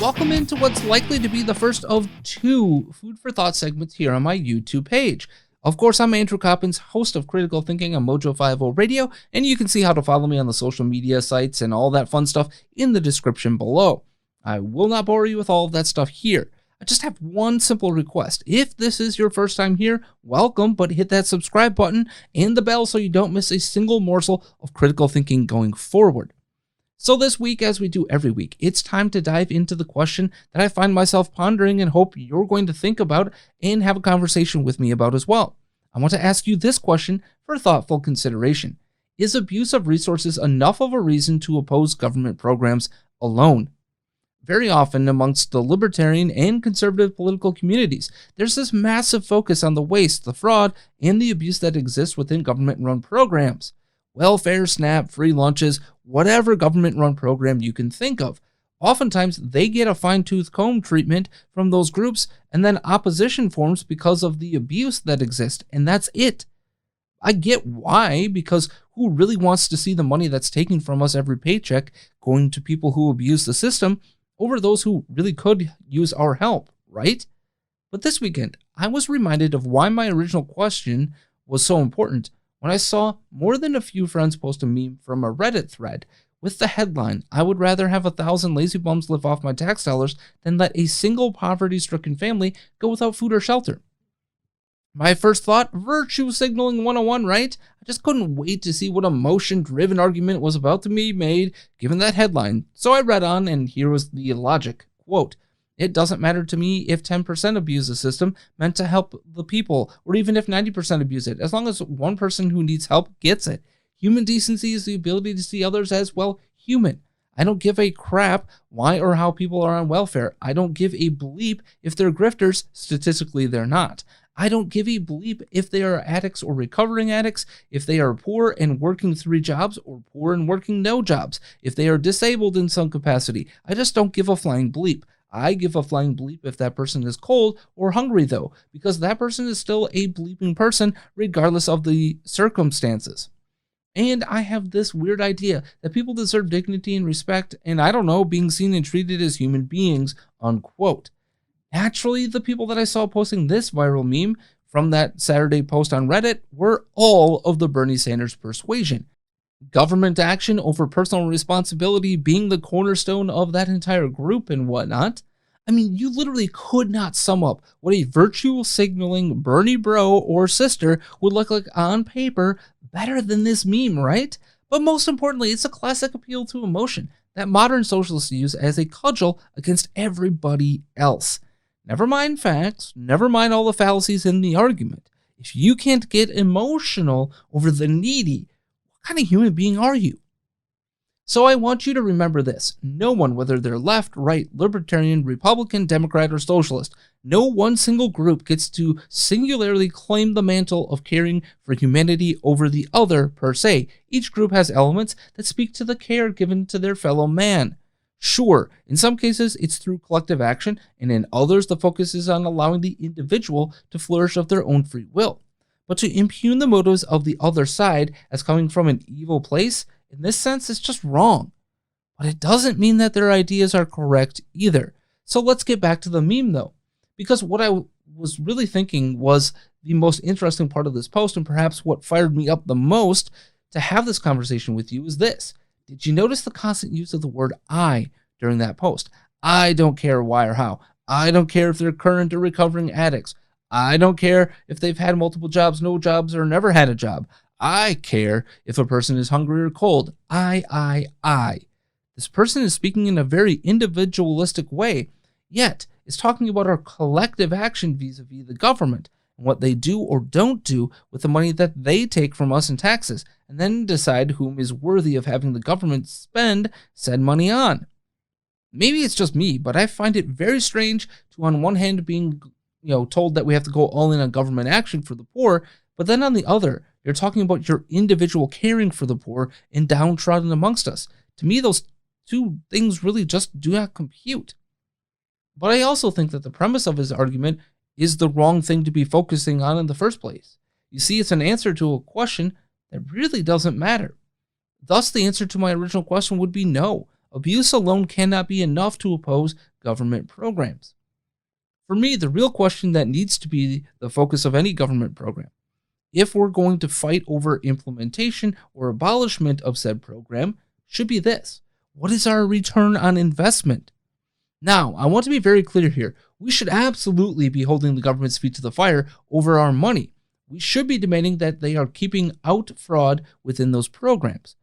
welcome into what's likely to be the first of two food for thought segments here on my YouTube page. Of course, I'm Andrew Coppins, host of Critical Thinking on Mojo 50 Radio, and you can see how to follow me on the social media sites and all that fun stuff in the description below. I will not bore you with all of that stuff here. I just have one simple request. If this is your first time here, welcome, but hit that subscribe button and the bell so you don't miss a single morsel of critical thinking going forward. So this week, as we do every week, it's time to dive into the question that I find myself pondering and hope you're going to think about and have a conversation with me about as well. I want to ask you this question for thoughtful consideration. Is abuse of resources enough of a reason to oppose government programs alone? Very often amongst the libertarian and conservative political communities, there's this massive focus on the waste, the fraud, and the abuse that exists within government-run programs. Welfare, SNAP, free lunches, whatever government-run program you can think of. Oftentimes, they get a fine-tooth comb treatment from those groups and then opposition forms because of the abuse that exists, and that's it. I get why, because who really wants to see the money that's taken from us every paycheck going to people who abuse the system over those who really could use our help, right? But this weekend, I was reminded of why my original question was so important when I saw more than a few friends post a meme from a Reddit thread with the headline, "I would rather have 1,000 lazy bums live off my tax dollars than let a single poverty-stricken family go without food or shelter." My first thought, virtue signaling 101, right? I just couldn't wait to see what emotion-driven argument was about to be made given that headline. So I read on, and here was the logic. Quote, "It doesn't matter to me if 10% abuse the system meant to help the people, or even if 90% abuse it, as long as one person who needs help gets it. Human decency is the ability to see others as, well, human. I don't give a crap why or how people are on welfare. I don't give a bleep if they're grifters. Statistically, they're not. I don't give a bleep if they are addicts or recovering addicts, if they are poor and working 3 jobs or poor and working no jobs, if they are disabled in some capacity. I just don't give a flying bleep. I give a flying bleep if that person is cold or hungry, though, because that person is still a bleeping person regardless of the circumstances. And I have this weird idea that people deserve dignity and respect, and I don't know, being seen and treated as human beings, unquote." Naturally, the people that I saw posting this viral meme from that Saturday post on Reddit were all of the Bernie Sanders persuasion. Government action over personal responsibility being the cornerstone of that entire group and whatnot. I mean, you literally could not sum up what a virtue signaling Bernie bro or sister would look like on paper better than this meme, right? But most importantly, it's a classic appeal to emotion that modern socialists use as a cudgel against everybody else. Never mind facts, never mind all the fallacies in the argument. If you can't get emotional over the needy, what kind of human being are you? So I want you to remember this. No one, whether they're left, right, libertarian, Republican, Democrat, or socialist, no one single group gets to singularly claim the mantle of caring for humanity over the other per se. Each group has elements that speak to the care given to their fellow man. Sure, in some cases it's through collective action, and in others the focus is on allowing the individual to flourish of their own free will. But to impugn the motives of the other side as coming from an evil place, in this sense, is just wrong. But it doesn't mean that their ideas are correct either. So let's get back to the meme though, because what I was really thinking was the most interesting part of this post, and perhaps what fired me up the most to have this conversation with you, is this. Did you notice the constant use of the word I during that post? I don't care why or how. I don't care if they're current or recovering addicts. I don't care if they've had multiple jobs, no jobs, or never had a job. I care if a person is hungry or cold. I. This person is speaking in a very individualistic way, yet is talking about our collective action vis-a-vis the government and what they do or don't do with the money that they take from us in taxes, and then decide whom is worthy of having the government spend said money on. Maybe it's just me, but I find it very strange to, on one hand, being told that we have to go all in on government action for the poor, but then on the other, you're talking about your individual caring for the poor and downtrodden amongst us. To me, those two things really just do not compute. But I also think that the premise of his argument is the wrong thing to be focusing on in the first place. You see, it's an answer to a question that really doesn't matter. Thus, the answer to my original question would be no. Abuse alone cannot be enough to oppose government programs. For me, the real question that needs to be the focus of any government program, if we're going to fight over implementation or abolishment of said program, should be this: what is our return on investment? Now, I want to be very clear here. We should absolutely be holding the government's feet to the fire over our money. We should be demanding that they are keeping out fraud within those programs.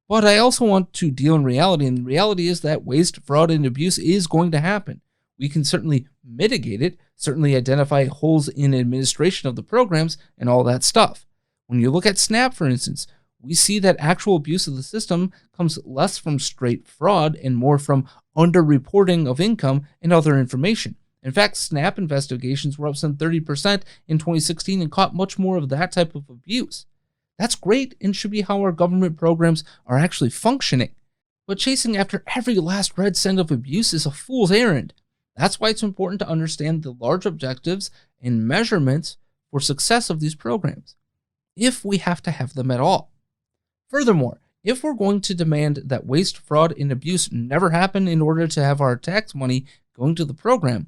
But I also want to deal in reality, and the reality is that waste, fraud, and abuse is going to happen. We can certainly mitigate it, certainly identify holes in administration of the programs and all that stuff. When you look at SNAP, for instance, we see that actual abuse of the system comes less from straight fraud and more from underreporting of income and other information. In fact, SNAP investigations were up some 30% in 2016 and caught much more of that type of abuse. That's great and should be how our government programs are actually functioning. But chasing after every last red cent of abuse is a fool's errand. That's why it's important to understand the large objectives and measurements for success of these programs, if we have to have them at all. Furthermore, if we're going to demand that waste, fraud, and abuse never happen in order to have our tax money going to the program,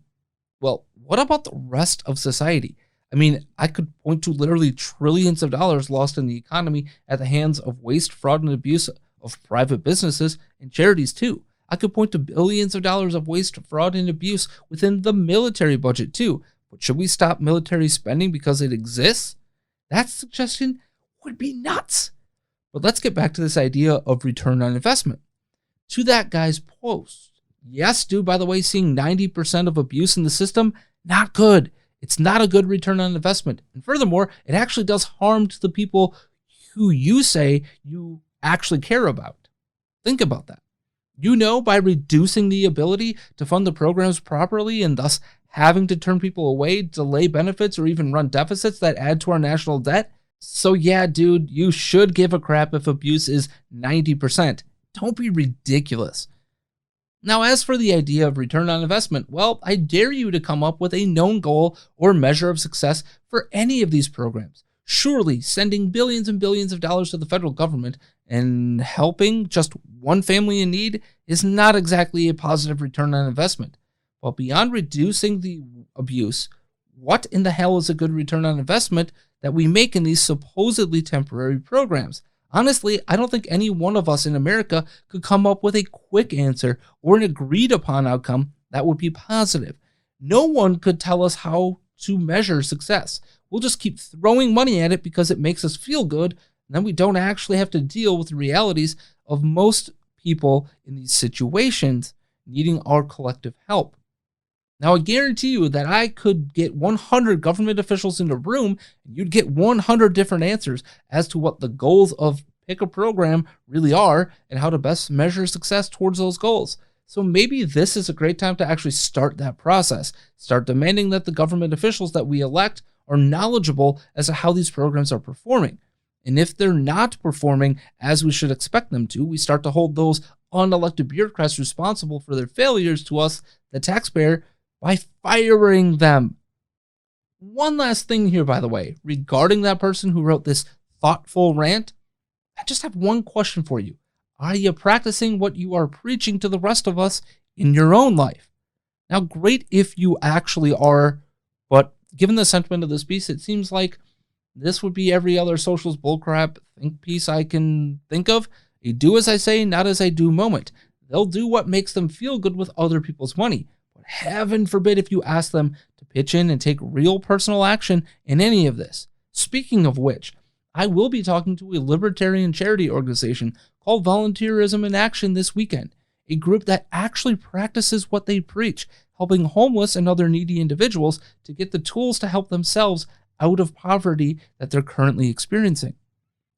well, what about the rest of society? I mean, I could point to literally trillions of dollars lost in the economy at the hands of waste, fraud, and abuse of private businesses and charities too. I could point to billions of dollars of waste, fraud, and abuse within the military budget too. But should we stop military spending because it exists? That suggestion would be nuts. But let's get back to this idea of return on investment. To that guy's post. Yes, dude, by the way, seeing 90% of abuse in the system, not good. It's not a good return on investment. And furthermore, it actually does harm to the people who you say you actually care about. Think about that. You know, by reducing the ability to fund the programs properly and thus having to turn people away, delay benefits, or even run deficits that add to our national debt. So yeah, dude, you should give a crap if abuse is 90%. Don't be ridiculous. Now, as for the idea of return on investment, well, I dare you to come up with a known goal or measure of success for any of these programs. Surely, sending billions and billions of dollars to the federal government and helping just one family in need is not exactly a positive return on investment. But beyond reducing the abuse, what in the hell is a good return on investment that we make in these supposedly temporary programs? Honestly, I don't think any one of us in America could come up with a quick answer or an agreed upon outcome that would be positive. No one could tell us how to measure success. We'll just keep throwing money at it because it makes us feel good, and then we don't actually have to deal with the realities of most people in these situations needing our collective help. Now, I guarantee you that I could get 100 government officials in a room and you'd get 100 different answers as to what the goals of pick a program really are and how to best measure success towards those goals. So maybe this is a great time to actually start that process. Start demanding that the government officials that we elect are knowledgeable as to how these programs are performing. And if they're not performing as we should expect them to, we start to hold those unelected bureaucrats responsible for their failures to us, the taxpayer, by firing them. One last thing here, by the way, regarding that person who wrote this thoughtful rant, I just have one question for you. Are you practicing what you are preaching to the rest of us in your own life? Now, great if you actually are, but given the sentiment of this piece, it seems like this would be every other socialist bullcrap think piece I can think of. A do as I say, not as I do moment. They'll do what makes them feel good with other people's money. But heaven forbid if you ask them to pitch in and take real personal action in any of this. Speaking of which, I will be talking to a libertarian charity organization called Volunteerism in Action this weekend, a group that actually practices what they preach, helping homeless and other needy individuals to get the tools to help themselves out of poverty that they're currently experiencing.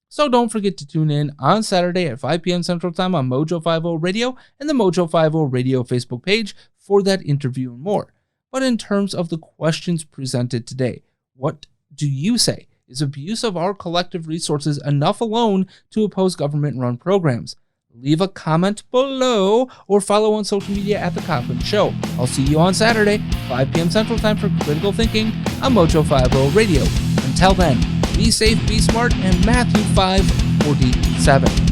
So don't forget to tune in on Saturday at 5 p.m. Central Time on Mojo 50 Radio and the Mojo 50 Radio Facebook page for that interview and more. But in terms of the questions presented today, what do you say? Is abuse of our collective resources enough alone to oppose government-run programs? Leave a comment below or follow on social media at The Coppin Show. I'll see you on Saturday, 5 p.m. Central Time for Critical Thinking on Mojo 50 Radio. Until then, be safe, be smart, and Matthew 5:47.